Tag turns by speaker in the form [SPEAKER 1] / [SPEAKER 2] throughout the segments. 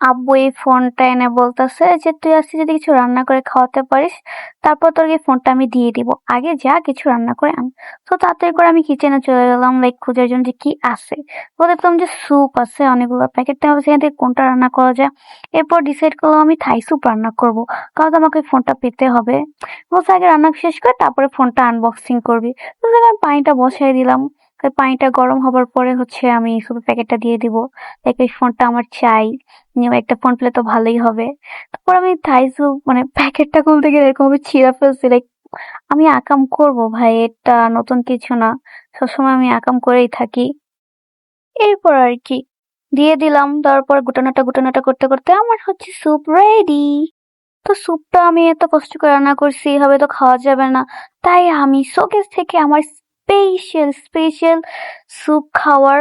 [SPEAKER 1] আব্বু এই ফোনটা এনে বলতেছে যে তুই আজকে যদি কিছু রান্না করে খাওয়াতে পারিস তারপর তোর এই ফোনটা আমি দিয়ে দিব, আগে যা কিছু রান্না করে আন। তো তাড়াতাড়ি করে আমি কিচেনে চলে গেলাম লাইক খোঁজার জন্য যে কি আছে। তো দেখলাম যে স্যুপ আছে অনেকগুলো প্যাকেট, সেখান থেকে কোনটা রান্না করা যায়। এরপর ডিসাইড করলাম আমি থাই স্যুপ রান্না করব, কারণ আমাকে ফোনটা পেতে হবে। বলছে আগে রান্না শেষ করে তারপরে ফোনটা আনবক্সিং করবি। তো আমি পানিটা বসাই দিলাম। পানিটা গরম হবার পরে আমি স্যুপের প্যাকেটটা দিয়ে দিব। লাইক এই ফোনটা আমার চাই, নিউ একটা ফোন পেলে তো ভালোই হবে। তারপর আমি থাই স্যুপ মানে প্যাকেটটা খুলতে গেলে এরকম ভাবে ছিঁড়া ফেলছি, লাইক আমি আকাম করব ভাই, এটা নতুন কিছু না, সবসময় আমি আকাম করেই থাকি। এরপর আর কি দিয়ে দিলাম, তারপর গুটানাটা গুটানাটা করতে করতে আমার স্যুপ রেডি। তো স্যুপটা আমি এত কষ্ট করে রান্না করছি, এভাবে তো খাওয়া যাবে না। তাই আমি শোকেস থেকে আমার স্পেশাল স্পেশাল স্যুপ খাওয়ার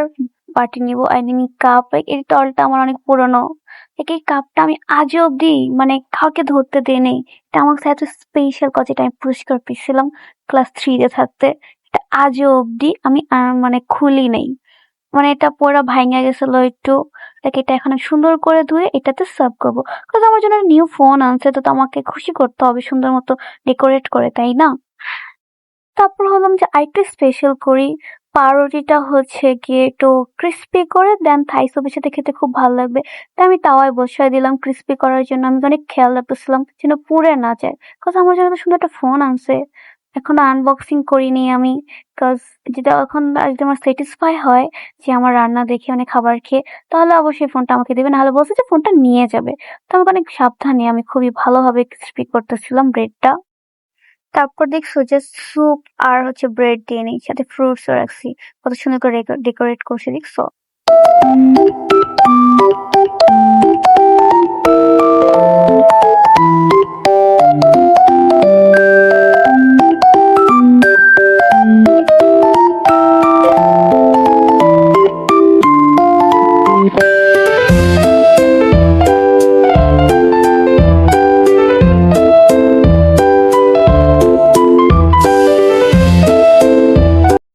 [SPEAKER 1] বাটি নিব, আই মিন কাপ। এই টলটা আমার অনেক পুরনো, এই কাপটা আমি আজও অব্দি মানে কাউকে ধরতে দেই নেই। এটা আমার কাছে এত স্পেশাল কথা, এটা আমি পুরস্কার পেয়েছিলাম ক্লাস 3 থাকতে। এটা আজও অব্দি আমি মানে খুলি নেই, মানে এটা পুরা ভাইঙা গেছিল একটু। এটা এখন আমি সুন্দর করে ধুয়ে এটাতে সার্ভ করবো, কারণ আমার জন্য নিউ ফোন আনছে, তো আমাকে খুশি করতে হবে সুন্দর মতো ডেকোরেট করে, তাই না? তারপর হলাম যে আরেকটু স্পেশাল করি, পাউরুটিটা গিয়ে একটু ক্রিস্পি করে দেন থাই সবের সাথে খেতে খুব ভালো লাগবে। তাই আমি তাওয়ায় বসিয়ে দিলাম ক্রিস্পি করার জন্য। আমি অনেক খেয়াল রাখতেছিলাম যেন পুড়ে না যায়, কারণ আমার জন্য তো সুন্দর একটা ফোন আনছে, এখনো আনবক্সিং করিনি আমি। কাজ যেটা এখন যদি আমার স্যাটিসফাই হয় যে আমার রান্না দেখে অনেক খাবার খেয়ে, তাহলে অবশ্যই ফোনটা আমাকে দেবে, নাহলে বলছে যে ফোনটা নিয়ে যাবে। তো আমাকে অনেক সাবধানে আমি খুবই ভালোভাবে ক্রিস্পি করতেছিলাম ব্রেডটা। তারপর দেখছো যে স্যুপ আর ব্রেড দিয়ে নিই, সাথে ফ্রুটসও রাখছি, কত সুন্দর করে ডেকোরেট করছি দেখছো।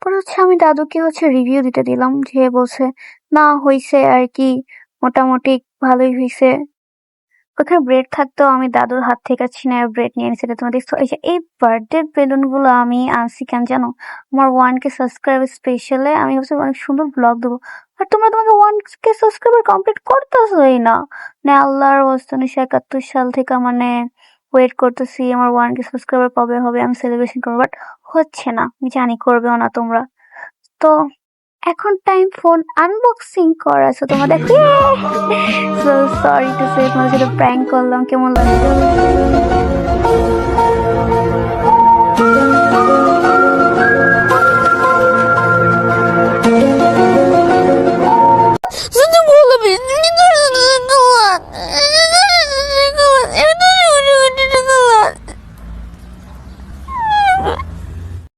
[SPEAKER 1] পরে আমি দাদুকে রিভিউ দিতে দিলাম, যে বলছে না হইছে আর কি, মোটামুটি ভালোই হইছে। ওখানে ব্রেড থাকতেও আমি দাদুর হাত থেকে ছিনায় ব্রেড নিয়ে নিয়েছি। তুমি দেখছো এই বার্থডে বেলুন গুলো আমি আনছি কেন জানো? আমার 1K সাবস্ক্রাইবার স্পেশালে আমি অনেক সুন্দর ব্লগ দেবো, আর তোমরা তোমাকে 1K সাবস্ক্রাইবার কমপ্লিট করতেছই না। মানে আল্লাহর ওয়াস্তে 1971 সাল থেকে মানে ওয়েট করতেছি আমার 1K সাবস্ক্রাইবার কবে হবে, আমি সেলিব্রেশন করবো, বাট হচ্ছে না, আমি জানি করবেও না তোমরা। তো এখন টাইম ফোন আনবক্সিং করা, সো তোমরা দেখো। সো সরি টু সে, তোমাদের সাথে প্র্যাঙ্ক করলাম, কেমন লাগলো?